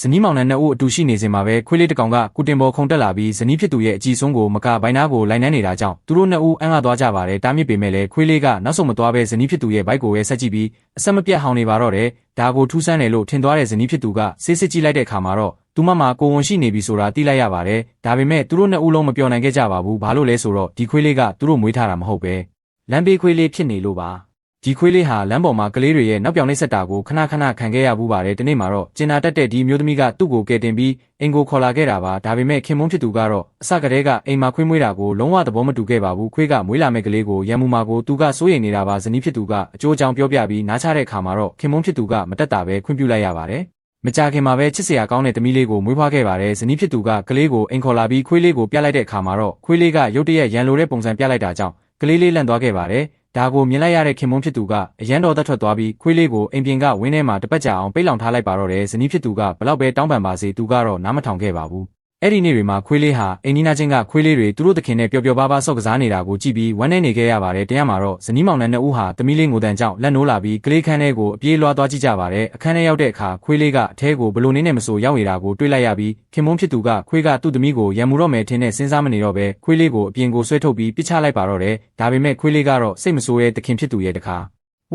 ဇနီးမောင်နှံနှစ်ဦးအတူရှိနေစဉ်မှာပဲခွေးလေးတစ်ကောင်ကကုတင်ပေါ်ခုန်တက်လာပြီးဇနီးဖြစ်သူရဲ့အကြည့်ဆုံးကိုမကဘိုင်းနာကိုလိုက်နှမ်းနေတာကြောင့်သူတို့နှစ်ဦးအံ့အားသွားကြပါတယ်တားမြစ်ပေမဲ့လည်းခွေးလေးကနောက်ဆုံးမသွားပဲဇနီးဖြစ်သူရဲ့ဘိုက်ကိုပဲဆက်ကြည့်ပြီးအဆက်မပြတ်ဟောင်းနေပါတော့တယ်ဒါကိုထူးဆန်းတယ်လို့ထင်သွားတဲ့ဇနီးဖြစ်သူကစစ်စစ်ကြည့်လိုက်တဲ့အခါမှာတော့သူမမှာကိုဝန်ရှိနေပြီဆိုတာသိလိုက်ရပါတယ်ဒါပေမဲ့သူတို့နှစ်ဦးလုံးမပြောနိုင်ခဲ့ကြပါဘူးဘာလို့လဲဆိုတော့ဒီခွေးလေးကသူတို့မွေးထားတာမဟုတ်ပဲလမ်းဘေးခွေးလေးဖြစ်နေလို့ပါဒီခွေးလေးဟာလမ်းပေါ်မှာကလေးတွေရဲ့နောက်ပြောင်နှိပ်စက်တာကိုခဏခဏခံခဲ့ရဘူးပါတယ်ဒီနေ့မှာတော့ကျင်နာတက်တဲ့ဒီမျိုးသမီးကသူ့ကိုကယ်တင်ပြီးအိမ်ကိုခေါ်လာခဲ့တာပါဒါပေမဲ့ခင်မုန်းဖြစ်သူကတော့အစကတည်းကအိမ်မှာခွေးမွေးတာကိုလုံးဝသဘောမတူခဲ့ပါဘူးခွေးကမွေးလာမဲ့ကလေးကိုရံမူမာကိုသူကစိုးရိမ်နေတာပါဇနီးဖြစ်သူကအကျိုးအကြောင်းပြောပြပြီးနားချတဲ့အခါမှာတော့ခင်မုန်းဖြစ်သူကမတက်တာပဲခွင့်ပြုလိုက်ရပါတယ်မကြခင်မှာပဲချစ်စရာကောင်းတဲ့သမီးလေးကိုမွေးဖွားခဲ့ပါတယ်ဇနီးဖြစ်သူကကလေးကိုအိမ်ခေါ်လာပြီးခွေးလေးကိုပြလိုက်တဲ့အခါမှာတော့ခွေးလေးကရုတ်တရက်ရန်လိုတဲ့ပုံစံပြလိုက်တာကြောင့်ကလေးလေးလန့်သွားခဲ့ပါတယ်ဒါကိုမြင်လိုက်ရတဲ့ခင်မုန်းဖြစ်သူကအရန်တော်သက်ထွက်သွားပြီးခွေးလေးကိုအိမ်ပြင်ကဝင်းထဲမှာတပတ်ကြာအောင်ပိတ်လောင်ထားလိုက်ပါတော့တယ်ဇနီးဖြစ်သူကဘလောက်ပဲတောင်းပန်ပါစေသူကတော့နားမထောင်ခဲ့ပါဘူးအဲ့ဒီနေ့တွေမှာခွေးလေးဟာအိမ်နီးနားချင်းကခွေးလေးတွေသူတို့သခင်နဲ့ပျော်ပျော်ပါးပါးဆော့ကစားနေတာကိုကြည့်ပြီးဝမ်းနည်းနေခဲ့ရပါတယ်တရားမှာတော့ဇနီးမောင်နှံနှစ်ဦးဟာသမီးလေးငိုတန်ကြောင့်လက်နိုးလာပြီးကလေးခန်းထဲကိုအပြေးလွှားသွားကြည့်ကြပါတယ်အခန်းထဲရောက်တဲ့အခါခွေးလေးကအထဲကိုဘလို့နင်းနဲ့မဆိုရောက်နေတာကိုတွေ့လိုက်ရပြီးခင်မုန်းဖြစ်သူကခွေးကသူ့သမီးကိုရံမူတော့မယ်ထင်နဲ့စဉ်းစားမနေတော့ပဲခွေးလေးကိုအပြင်ကိုဆွဲထုတ်ပြီးပစ်ချလိုက်ပါတော့တယ်ဒါပေမဲ့ခွေးလေးကတော့စိတ်မဆိုးတဲ့သခင်ဖြစ်သူရဲ့တခါ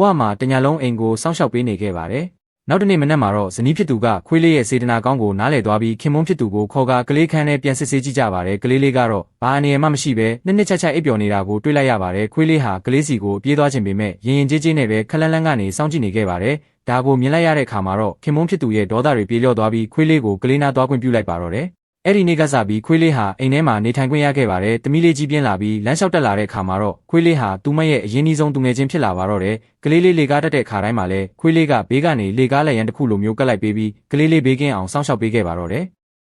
ဝါမှာတညာလုံးအိမ်ကိုစောင့်ရှောက်ပေးနေခဲ့ပါတယ်နောက်တနေ့မနက်မှာတော့ဇနီးဖြစ်သူကခွေးလေးရဲ့စေတနာကောင်းကိုနားလည်သွားပြီးခင်မုန်းဖြစ်သူကိုခေါ်ကလေးခန်းထဲပြန်စစ်ဆေးကြည့်ကြပါတယ်ကလေးလေးကတော့ဘာအနေမှမရှိပဲနှစ်ချက်ချက်အိပ်ပျော်နေတာကိုတွေ့လိုက်ရပါတယ်ခွေးလေးဟာကလေးစီကိုပြေးသွားခြင်းပေမဲ့ရင်ရင်ကြေးကြေးနဲ့ပဲခလန်းလန်းကနေစောင့်ကြည့်နေခဲ့ပါတယ်ဒါကိုမြင်လိုက်ရတဲ့အခါမှာတော့ခင်မုန်းဖြစ်သူရဲ့ဒေါသတွေပြေလျော့သွားပြီးခွေးလေးကိုကလေးနာသွားခွင့်ပြုလိုက်ပါတော့တယ်အဲ့ဒီနေ့ကစားပြီးခွေးလေးဟာအိမ်ထဲမှာနေထိုင်ခွင့်ရခဲ့ပါတယ်။သမီးလေးကြီးပြင်းလာပြီးလမ်းလျှောက်တက်လာတဲ့အခါမှာတော့ခွေးလေးဟာသူမရဲ့အရင်ကြီးဆုံးသူငယ်ချင်းဖြစ်လာပါတော့တယ်။ကလေးလေးလေကားတက်တဲ့ခါတိုင်းမှာလဲခွေးလေးကဘေးကနေလေကားလက်ရန်တစ်ခုလိုမျိုးကတ်လိုက်ပေးပြီးကလေးလေးဘေးကင်းအောင်စောင့်ရှောက်ပေးခဲ့ပါတော့တယ်။